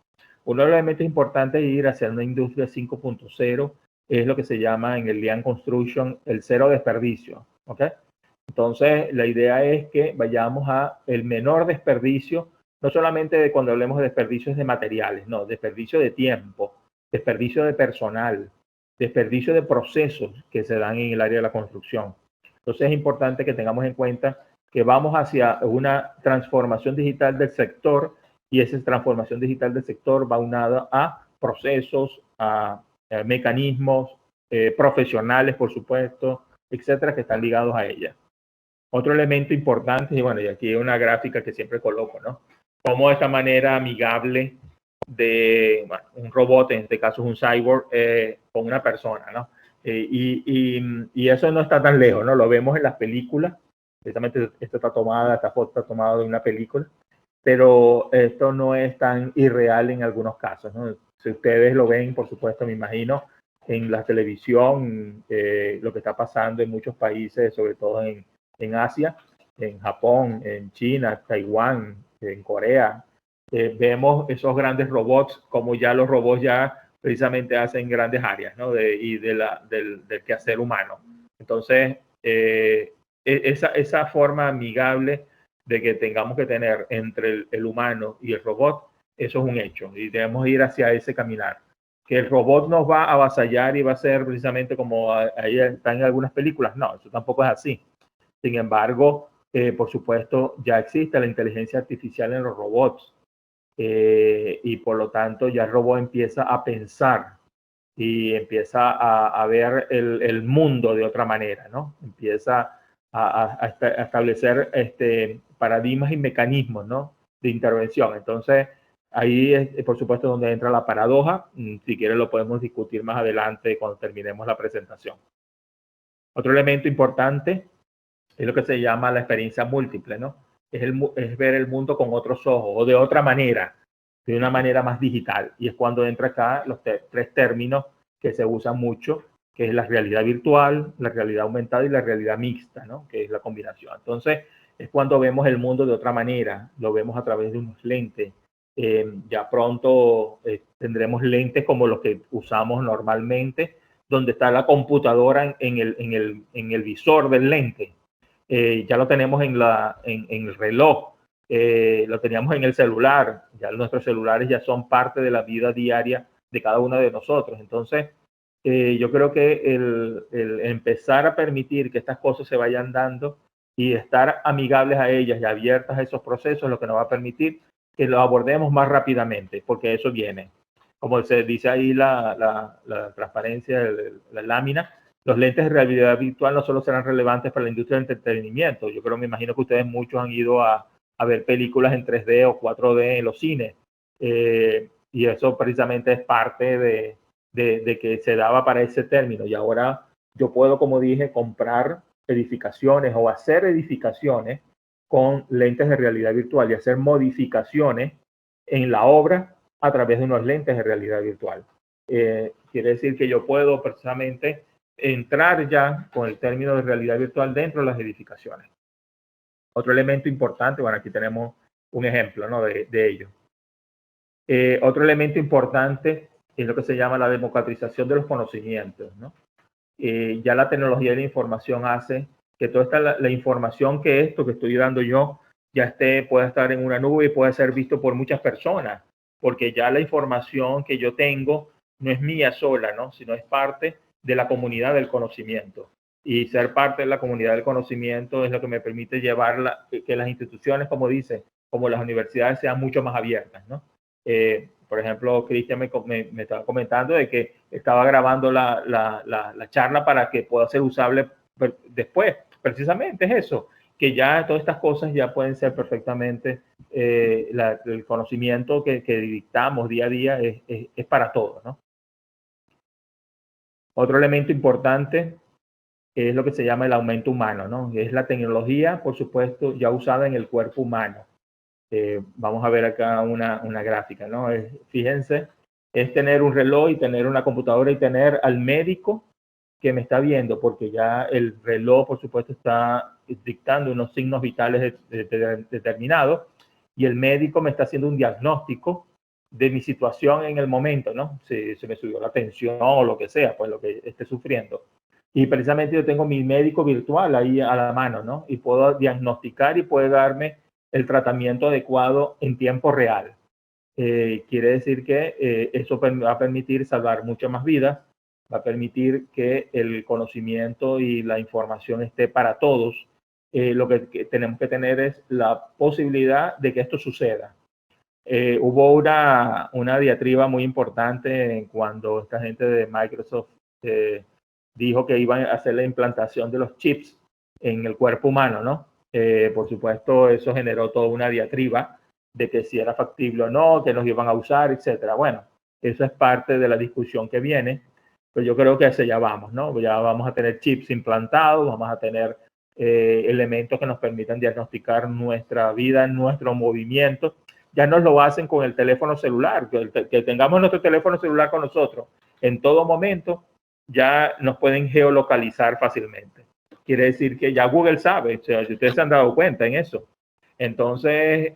Uno de los elementos importantes de ir hacia una industria 5.0 es lo que se llama en el Lean Construction el cero desperdicio. ¿Okay? Entonces, la idea es que vayamos a el menor desperdicio, no solamente de cuando hablemos de desperdicios de materiales, no, desperdicio de tiempo, desperdicio de personal, desperdicio de procesos que se dan en el área de la construcción. Entonces, es importante que tengamos en cuenta que vamos hacia una transformación digital del sector, y esa transformación digital del sector va unada a procesos, a mecanismos profesionales, por supuesto, etcétera, que están ligados a ella. Otro elemento importante, y bueno, y aquí hay una gráfica que siempre coloco, ¿no? Cómo esta manera amigable de un robot, en este caso es un cyborg, con una persona, ¿no? Y eso no está tan lejos, ¿no? Lo vemos en las películas. Precisamente esta foto está tomada de una película, pero esto no es tan irreal en algunos casos, ¿no? Si ustedes lo ven, por supuesto, me imagino, en la televisión, lo que está pasando en muchos países, sobre todo en Asia, en Japón, en China, Taiwán, en Corea, vemos esos grandes robots, como ya los robots ya precisamente hacen grandes áreas, ¿no? Del quehacer humano. Entonces, esa forma amigable de que tengamos que tener entre el humano y el robot, eso es un hecho y debemos ir hacia ese caminar. Que el robot nos va a avasallar y va a ser precisamente como ahí está en algunas películas, no, eso tampoco es así. Sin embargo, por supuesto, ya existe la inteligencia artificial en los robots y por lo tanto ya el robot empieza a pensar y empieza a ver el mundo de otra manera, ¿no? Empieza a establecer paradigmas y mecanismos, ¿no? De intervención. Entonces, ahí es, por supuesto, donde entra la paradoja. Si quieren, lo podemos discutir más adelante cuando terminemos la presentación. Otro elemento importante es lo que se llama la experiencia múltiple, ¿no? Es ver el mundo con otros ojos o de otra manera, de una manera más digital. Y es cuando entra acá los tres términos que se usan mucho, que es la realidad virtual, la realidad aumentada y la realidad mixta, ¿no? Que es la combinación. Entonces, es cuando vemos el mundo de otra manera, lo vemos a través de unos lentes. Ya pronto tendremos lentes como los que usamos normalmente, donde está la computadora en el visor del lente. Ya lo tenemos en el reloj, lo teníamos en el celular, ya nuestros celulares ya son parte de la vida diaria de cada uno de nosotros. Entonces, yo creo que el empezar a permitir que estas cosas se vayan dando y estar amigables a ellas y abiertas a esos procesos es lo que nos va a permitir que lo abordemos más rápidamente, porque eso viene. Como se dice ahí la transparencia de la lámina, los lentes de realidad virtual no solo serán relevantes para la industria del entretenimiento. Yo creo, me imagino que ustedes muchos han ido a ver películas en 3D o 4D en los cines. Y eso precisamente es parte de que se daba para ese término. Y ahora yo puedo, como dije, comprar edificaciones o hacer edificaciones con lentes de realidad virtual y hacer modificaciones en la obra a través de unos lentes de realidad virtual. Quiere decir que yo puedo precisamente entrar ya con el término de realidad virtual dentro de las edificaciones. Otro elemento importante, bueno, aquí tenemos un ejemplo, ¿no? de ello. Otro elemento importante es lo que se llama la democratización de los conocimientos, ¿no? Ya la tecnología de la información hace que toda esta la información que estoy dando yo ya pueda estar en una nube y pueda ser visto por muchas personas, porque ya la información que yo tengo no es mía sola, ¿no? Sino es parte de la comunidad del conocimiento. Y ser parte de la comunidad del conocimiento es lo que me permite llevar que las instituciones, como dice, como las universidades, sean mucho más abiertas, ¿no? Por ejemplo, Cristian me estaba comentando de que estaba grabando la charla para que pueda ser usable después. Precisamente es eso, que ya todas estas cosas ya pueden ser perfectamente, el conocimiento que dictamos día a día es para todos, ¿no? Otro elemento importante es lo que se llama el aumento humano, ¿no? Es la tecnología, por supuesto, ya usada en el cuerpo humano. Vamos a ver acá una gráfica, ¿no? Fíjense, es tener un reloj y tener una computadora y tener al médico que me está viendo, porque ya el reloj, por supuesto, está dictando unos signos vitales determinados y el médico me está haciendo un diagnóstico de mi situación en el momento, ¿no? Si se me subió la tensión o lo que sea, pues lo que esté sufriendo. Y precisamente yo tengo mi médico virtual ahí a la mano, ¿no? Y puedo diagnosticar y puede darme el tratamiento adecuado en tiempo real. Quiere decir que eso va a permitir salvar muchas más vidas, va a permitir que el conocimiento y la información esté para todos. Lo que tenemos que tener es la posibilidad de que esto suceda. Hubo una diatriba muy importante cuando esta gente de Microsoft dijo que iban a hacer la implantación de los chips en el cuerpo humano, ¿no? Por supuesto, eso generó toda una diatriba de que si era factible o no, que los iban a usar, etcétera. Bueno, eso es parte de la discusión que viene, pero yo creo que hacia allá vamos, ¿no? Ya vamos a tener chips implantados, vamos a tener elementos que nos permitan diagnosticar nuestra vida, nuestro movimiento. Ya nos lo hacen con el teléfono celular, que tengamos nuestro teléfono celular con nosotros en todo momento, ya nos pueden geolocalizar fácilmente. Quiere decir que ya Google sabe, o sea, si ustedes se han dado cuenta en eso. Entonces,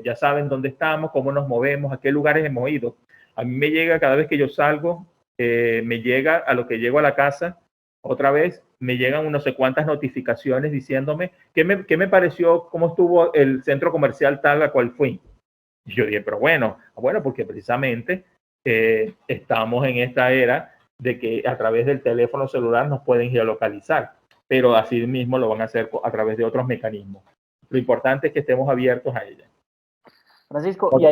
ya saben dónde estamos, cómo nos movemos, a qué lugares hemos ido. A mí me llega cada vez que yo salgo, me llega a lo que llego a la casa, otra vez me llegan no sé cuántas notificaciones diciéndome qué me pareció, cómo estuvo el centro comercial tal a cual fui. Y yo dije, pero bueno, porque precisamente estamos en esta era de que a través del teléfono celular nos pueden geolocalizar, pero así mismo lo van a hacer a través de otros mecanismos. Lo importante es que estemos abiertos a ella. Francisco, y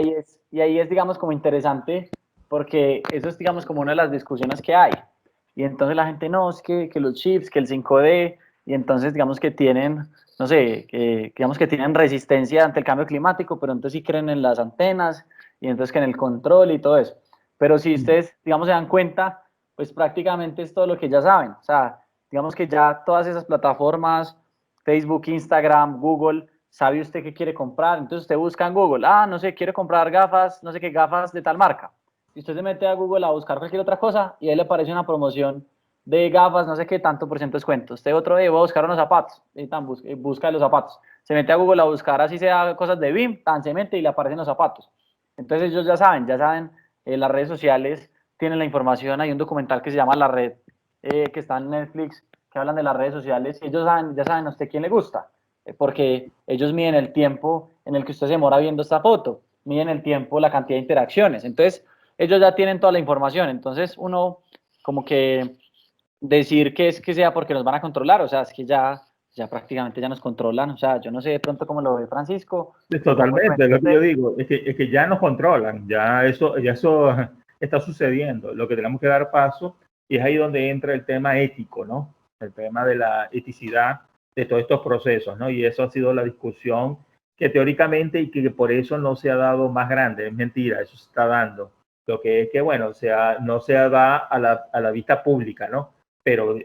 ahí es, digamos, como interesante, porque eso es, digamos, como una de las discusiones que hay. Y entonces la gente, no, es que los chips, que el 5D, y entonces, digamos, que tienen, no sé, digamos que tienen resistencia ante el cambio climático, pero entonces sí creen en las antenas, y entonces que en el control y todo eso. Pero si ustedes, digamos, se dan cuenta, pues prácticamente es todo lo que ya saben. O sea, digamos que ya todas esas plataformas, Facebook, Instagram, Google, ¿sabe usted qué quiere comprar? Entonces usted busca en Google, no sé, quiere comprar gafas, no sé qué gafas de tal marca. Y usted se mete a Google a buscar cualquier otra cosa y ahí le aparece una promoción de gafas, no sé qué, tanto por ciento descuento. Usted otro día va a buscar unos zapatos, y tan, busca los zapatos. Se mete a Google a buscar así sea cosas de BIM, tan se mete y le aparecen los zapatos. Entonces ellos ya saben, las redes sociales tienen la información. Hay un documental que se llama La Red, que está en Netflix, que hablan de las redes sociales. Y ellos saben, ya saben a usted quién le gusta, porque ellos miden el tiempo en el que usted se demora viendo esta foto, miden el tiempo, la cantidad de interacciones. Entonces, ellos ya tienen toda la información. Entonces, uno como que decir que es que sea porque nos van a controlar, o sea, es que ya prácticamente ya nos controlan. O sea, yo no sé de pronto cómo lo ve Francisco, o cómo lo Totalmente, ven lo que yo ustedes. digo es que ya nos controlan, ya eso está sucediendo. Lo que tenemos que dar paso, y es ahí donde entra el tema ético, ¿no? El tema de la eticidad de todos estos procesos, ¿no? Y eso ha sido la discusión que teóricamente y que por eso no se ha dado más grande. Es mentira, eso se está dando. Lo que es que, bueno, no se da a la vista pública, ¿no? Pero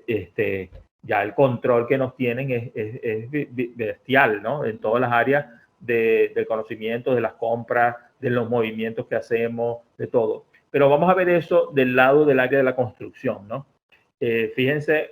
ya el control que nos tienen es bestial, ¿no? En todas las áreas del conocimiento, de las compras, de los movimientos que hacemos, de todo. Pero vamos a ver eso del lado del área de la construcción, ¿no? Fíjense,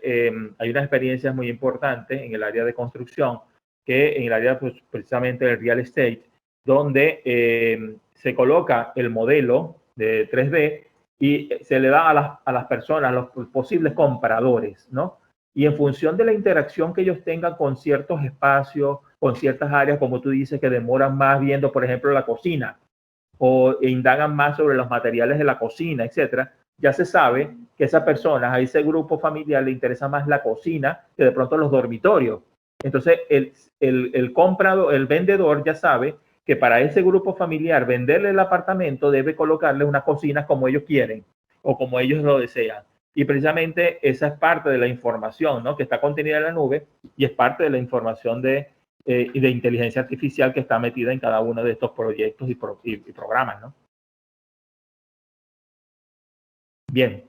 hay unas experiencias muy importantes en el área de construcción, que en el área pues, precisamente del real estate, donde se coloca el modelo de 3D y se le da a las personas, a los posibles compradores, ¿no? Y en función de la interacción que ellos tengan con ciertos espacios, con ciertas áreas, como tú dices, que demoran más viendo, por ejemplo, la cocina, o indagan más sobre los materiales de la cocina, etcétera, ya se sabe que esa persona, a ese grupo familiar le interesa más la cocina que de pronto los dormitorios. Entonces, el comprador, el vendedor ya sabe que para ese grupo familiar venderle el apartamento debe colocarle una cocina como ellos quieren o como ellos lo desean. Y precisamente esa es parte de la información, ¿no? Que está contenida en la nube y es parte de la información de inteligencia artificial que está metida en cada uno de estos proyectos y programas, ¿no? Bien,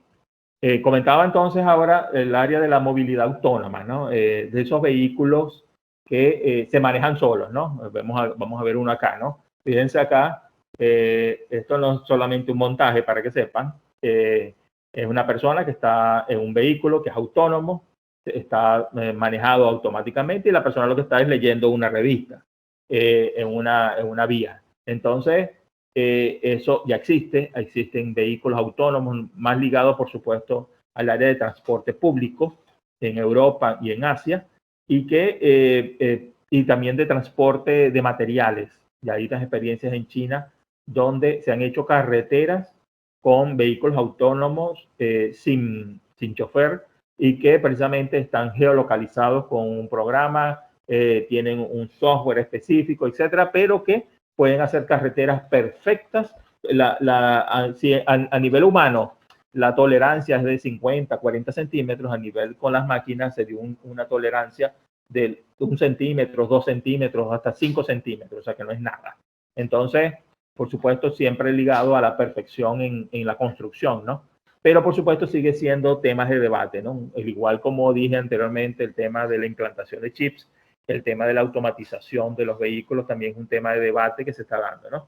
comentaba entonces ahora el área de la movilidad autónoma, ¿no? De esos vehículos que se manejan solos, ¿no? Vamos a ver uno acá, ¿no? Fíjense acá, esto no es solamente un montaje para que sepan, es una persona que está en un vehículo que es autónomo, está manejado automáticamente y la persona lo que está es leyendo una revista en una vía. Entonces, eso ya existen vehículos autónomos más ligados, por supuesto, al área de transporte público en Europa y en Asia, y también de transporte de materiales. Y hay unas experiencias en China donde se han hecho carreteras con vehículos autónomos sin chofer y que precisamente están geolocalizados con un programa, tienen un software específico, etcétera, pero que pueden hacer carreteras perfectas. A nivel humano, la tolerancia es de 50, 40 centímetros, a nivel con las máquinas se dio una tolerancia de 1 centímetro, 2 centímetros, hasta 5 centímetros, o sea que no es nada. Entonces, por supuesto, siempre ligado a la perfección en la construcción, ¿no? Pero por supuesto sigue siendo temas de debate, ¿no? Igual como dije anteriormente, el tema de la implantación de chips, el tema de la automatización de los vehículos también es un tema de debate que se está dando, ¿no?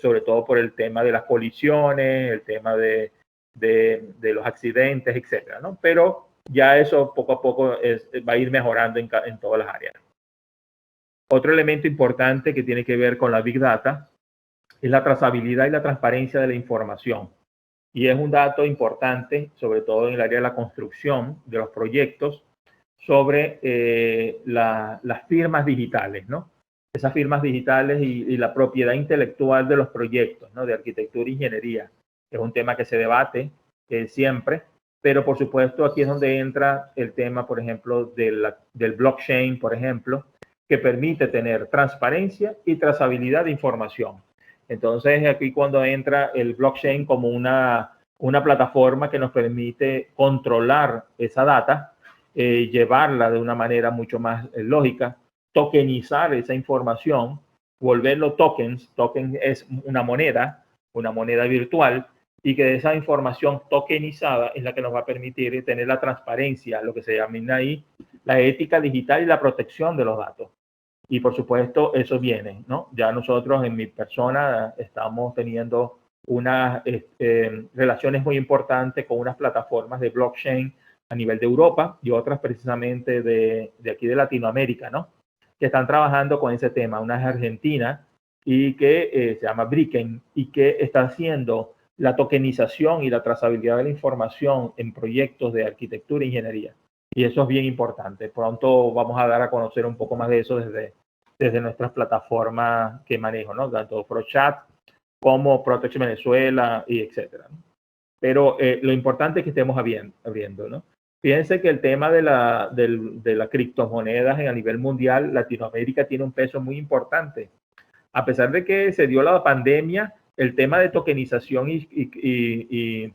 Sobre todo por el tema de las colisiones, el tema de los accidentes, etcétera, ¿no? Pero ya eso poco a poco va a ir mejorando en todas las áreas. Otro elemento importante que tiene que ver con la Big Data es la trazabilidad y la transparencia de la información. Y es un dato importante, sobre todo en el área de la construcción de los proyectos, sobre las firmas digitales, ¿no? Esas firmas digitales y la propiedad intelectual de los proyectos, ¿no? De arquitectura e ingeniería. Es un tema que se debate siempre, pero por supuesto aquí es donde entra el tema, por ejemplo, del blockchain, por ejemplo, que permite tener transparencia y trazabilidad de información. Entonces, aquí cuando entra el blockchain como una plataforma que nos permite controlar esa data, llevarla de una manera mucho más lógica, tokenizar esa información, volverlo tokens. Token es una moneda virtual, y que esa información tokenizada es la que nos va a permitir tener la transparencia, lo que se llama ahí la ética digital y la protección de los datos. Y por supuesto, eso viene, ¿no? Ya nosotros en mi persona estamos teniendo unas relaciones muy importantes con unas plataformas de blockchain a nivel de Europa y otras precisamente de aquí de Latinoamérica, ¿no? Que están trabajando con ese tema. Una es Argentina y que se llama Bricken y que está haciendo la tokenización y la trazabilidad de la información en proyectos de arquitectura e ingeniería. Y eso es bien importante. Pronto vamos a dar a conocer un poco más de eso desde nuestras plataformas que manejo, ¿no? Tanto ProChat como Protect Venezuela y etcétera, ¿no? Pero lo importante es que estemos abriendo, ¿no? Fíjense que el tema de las criptomonedas a nivel mundial, Latinoamérica tiene un peso muy importante. A pesar de que se dio la pandemia, el tema de tokenización y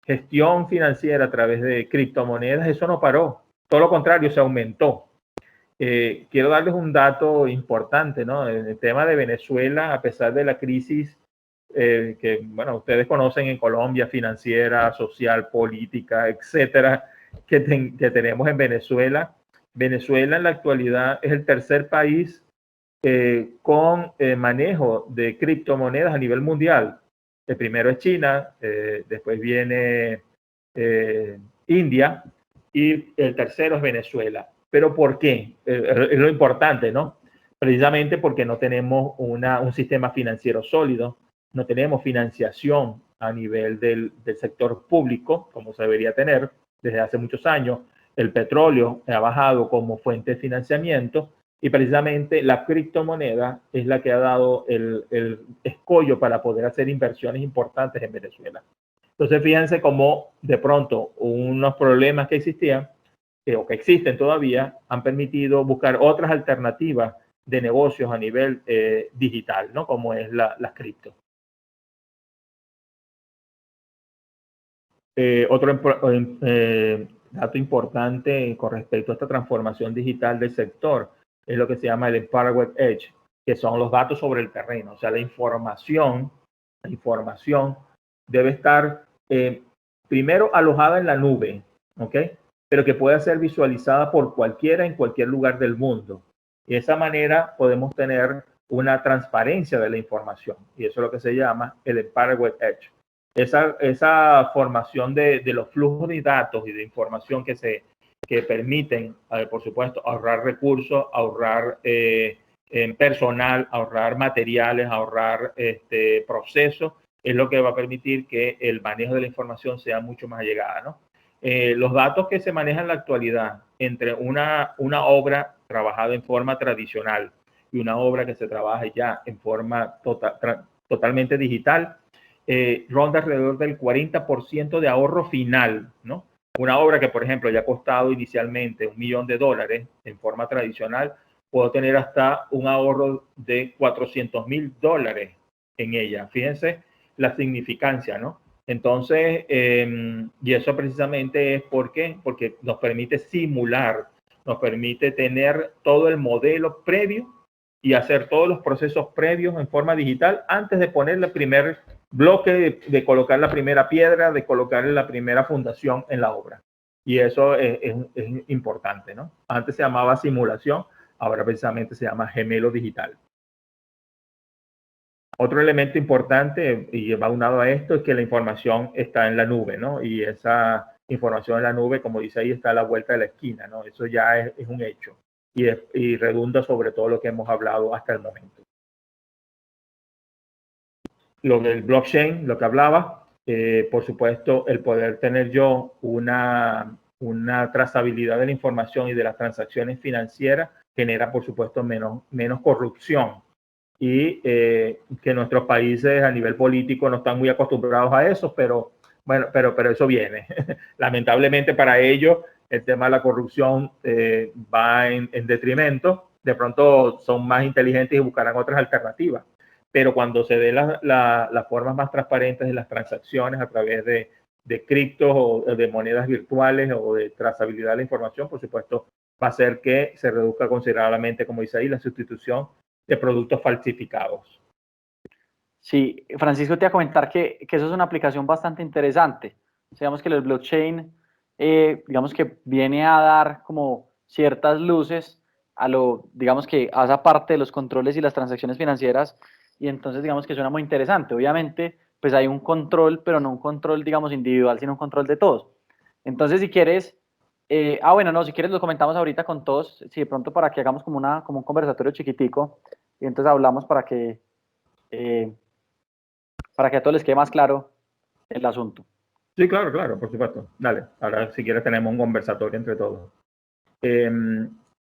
gestión financiera a través de criptomonedas, eso no paró. Todo lo contrario, se aumentó. Quiero darles un dato importante, ¿no? En el tema de Venezuela, a pesar de la crisis que, bueno, ustedes conocen en Colombia, financiera, social, política, etcétera, que tenemos en Venezuela. Venezuela en la actualidad es el tercer país con manejo de criptomonedas a nivel mundial. El primero es China, después viene India y el tercero es Venezuela. ¿Pero por qué? Es lo importante, ¿no? Precisamente porque no tenemos un sistema financiero sólido, no tenemos financiación a nivel del sector público, como se debería tener desde hace muchos años. El petróleo ha bajado como fuente de financiamiento y precisamente la criptomoneda es la que ha dado el escollo para poder hacer inversiones importantes en Venezuela. Entonces, fíjense cómo de pronto unos problemas que existían o que existen todavía han permitido buscar otras alternativas de negocios a nivel digital, ¿no? Como es las cripto. Otro dato importante con respecto a esta transformación digital del sector es lo que se llama el Empowered Edge, que son los datos sobre el terreno. O sea, la información debe estar primero alojada en la nube, ¿ok? Pero que pueda ser visualizada por cualquiera en cualquier lugar del mundo. Y de esa manera podemos tener una transparencia de la información. Y eso es lo que se llama el Empowered Edge. Esa formación de los flujos de datos y de información que permiten, por supuesto, ahorrar recursos, ahorrar en personal, ahorrar materiales, ahorrar procesos, es lo que va a permitir que el manejo de la información sea mucho más allegada, ¿no? Los datos que se manejan en la actualidad entre una obra trabajada en forma tradicional y una obra que se trabaja ya en forma totalmente digital, ronda alrededor del 40% de ahorro final, ¿no? Una obra que, por ejemplo, ya ha costado inicialmente $1 millón en forma tradicional, puedo tener hasta un ahorro de $400,000 en ella. Fíjense la significancia, ¿no? Entonces, y eso precisamente es porque nos permite simular, nos permite tener todo el modelo previo y hacer todos los procesos previos en forma digital antes de poner el primer bloque, de colocar la primera piedra, de colocar la primera fundación en la obra. Y eso es importante, ¿no? Antes se llamaba simulación, ahora precisamente se llama gemelo digital. Otro elemento importante y va unado a esto es que la información está en la nube, ¿no? Y esa información en la nube, como dice ahí, está a la vuelta de la esquina, ¿no? Eso ya es un hecho. y redunda sobre todo lo que hemos hablado hasta el momento. Lo del blockchain, lo que hablaba, por supuesto, el poder tener yo una trazabilidad de la información y de las transacciones financieras genera, por supuesto, menos corrupción. Y que nuestros países a nivel político no están muy acostumbrados a eso, pero bueno, pero eso viene. Lamentablemente para ellos el tema de la corrupción va en detrimento. De pronto son más inteligentes y buscarán otras alternativas. Pero cuando se den las formas más transparentes de las transacciones a través de criptos o de monedas virtuales o de trazabilidad de la información, por supuesto, va a hacer que se reduzca considerablemente, como dice ahí, la sustitución de productos falsificados. Sí, Francisco, te iba a comentar que eso es una aplicación bastante interesante. Digamos que el blockchain, digamos que viene a dar como ciertas luces a digamos que a esa parte de los controles y las transacciones financieras, y entonces digamos que suena muy interesante. Obviamente, pues hay un control, pero no un control, digamos, individual, sino un control de todos. Entonces, si quieres, bueno, no, si quieres lo comentamos ahorita con todos, si de pronto para que hagamos como un conversatorio chiquitico, y entonces hablamos para que a todos les quede más claro el asunto. Sí, claro, por supuesto. Dale, ahora si quieres tenemos un conversatorio entre todos.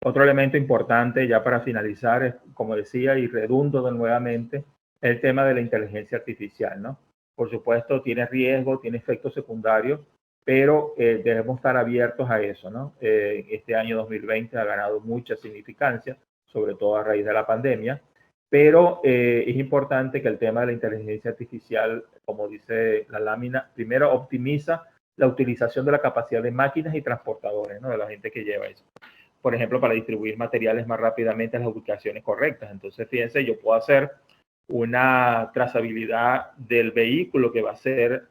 Otro elemento importante ya para finalizar es, como decía, y redundo nuevamente, el tema de la inteligencia artificial, ¿no? Por supuesto, tiene riesgo, tiene efectos secundarios, pero debemos estar abiertos a eso, ¿no? Este año 2020 ha ganado mucha significancia, sobre todo a raíz de la pandemia, pero es importante que el tema de la inteligencia artificial, como dice la lámina, primero optimiza la utilización de la capacidad de máquinas y transportadores, ¿no? De la gente que lleva eso. Por ejemplo, para distribuir materiales más rápidamente a las ubicaciones correctas. Entonces, fíjense, yo puedo hacer una trazabilidad del vehículo que va a ser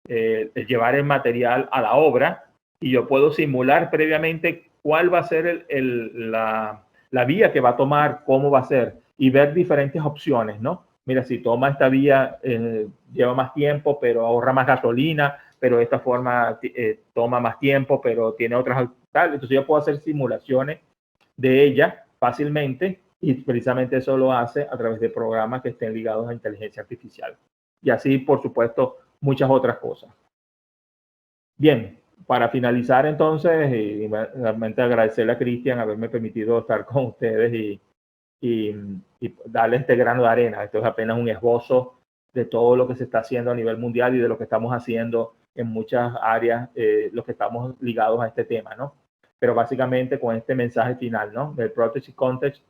llevar el material a la obra, y yo puedo simular previamente cuál va a ser la vía que va a tomar, cómo va a ser, y ver diferentes opciones, ¿no? Mira, si toma esta vía, lleva más tiempo, pero ahorra más gasolina, pero de esta forma toma más tiempo, pero tiene otras tal. Entonces yo puedo hacer simulaciones de ella fácilmente, y precisamente eso lo hace a través de programas que estén ligados a inteligencia artificial. Y así, por supuesto, muchas otras cosas. Bien, para finalizar entonces, y realmente agradecerle a Cristian haberme permitido estar con ustedes y darle este grano de arena. Esto es apenas un esbozo de todo lo que se está haciendo a nivel mundial y de lo que estamos haciendo en muchas áreas, los que estamos ligados a este tema, ¿no? Pero básicamente con este mensaje final, ¿no? Del Protege Context,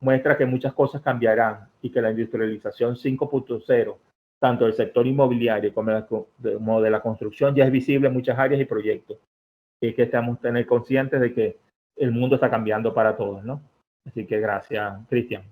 muestra que muchas cosas cambiarán y que la industrialización 5.0, tanto del sector inmobiliario como de la construcción, ya es visible en muchas áreas y proyectos. Y que estamos tener conscientes de que el mundo está cambiando para todos, ¿no? Así que gracias, Cristian.